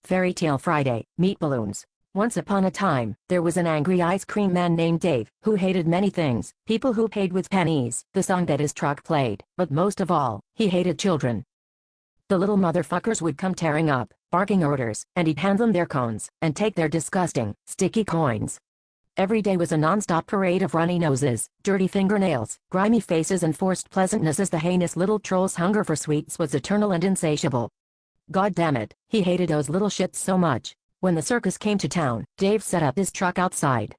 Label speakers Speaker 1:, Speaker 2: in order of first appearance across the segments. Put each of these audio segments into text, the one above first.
Speaker 1: Fairy Tale Friday, Meat Balloons. Once upon a time, there was an angry ice cream man named Dave, who hated many things: people who paid with pennies, the song that his truck played, but most of all, he hated children. The little motherfuckers would come tearing up, barking orders, and he'd hand them their cones, and take their disgusting, sticky coins. Every day was a non-stop parade of runny noses, dirty fingernails, grimy faces and forced pleasantness as the heinous little troll's hunger for sweets was eternal and insatiable. God damn it, he hated those little shits so much. When the circus came to town, Dave set up his truck outside.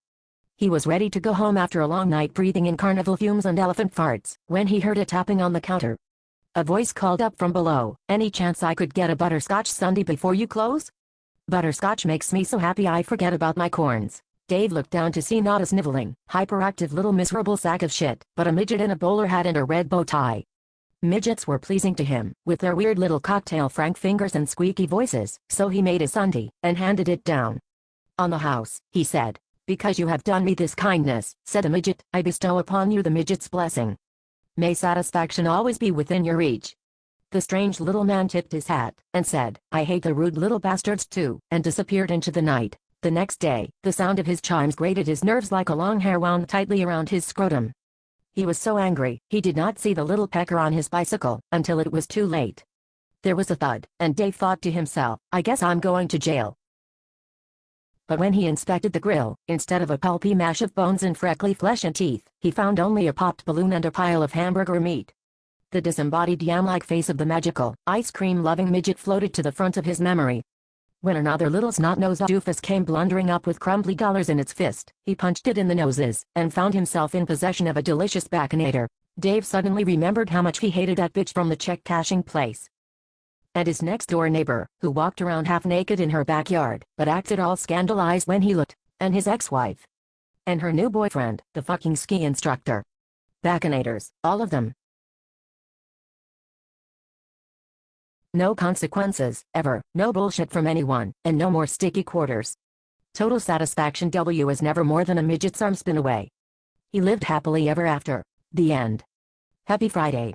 Speaker 1: He was ready to go home after a long night breathing in carnival fumes and elephant farts, when he heard a tapping on the counter. A voice called up from below, "Any chance I could get a butterscotch sundae before you close? Butterscotch makes me so happy I forget about my corns." Dave looked down to see not a sniveling, hyperactive little miserable sack of shit, but a midget in a bowler hat and a red bow tie. Midgets were pleasing to him, with their weird little cocktail frank fingers and squeaky voices, so he made a sundae, and handed it down. "On the house," he said. "Because you have done me this kindness," said the midget, "I bestow upon you the midget's blessing. May satisfaction always be within your reach." The strange little man tipped his hat, and said, "I hate the rude little bastards too," and disappeared into the night. The next day, the sound of his chimes grated his nerves like a long hair wound tightly around his scrotum. He was so angry, he did not see the little pecker on his bicycle, until it was too late. There was a thud, and Dave thought to himself, "I guess I'm going to jail." But when he inspected the grill, instead of a pulpy mash of bones and freckly flesh and teeth, he found only a popped balloon and a pile of hamburger meat. The disembodied yam-like face of the magical, ice cream-loving midget floated to the front of his memory. When another little snot-nosed doofus came blundering up with crumbly dollars in its fist, he punched it in the noses, and found himself in possession of a delicious Baconator. Dave suddenly remembered how much he hated that bitch from the check-cashing place. And his next-door neighbor, who walked around half-naked in her backyard, but acted all scandalized when he looked, and his ex-wife. And her new boyfriend, the fucking ski instructor. Baconators, all of them. No consequences, ever, no bullshit from anyone, and no more sticky quarters. Total satisfaction W is never more than a midget's arm spin away. He lived happily ever after. The end. Happy Friday.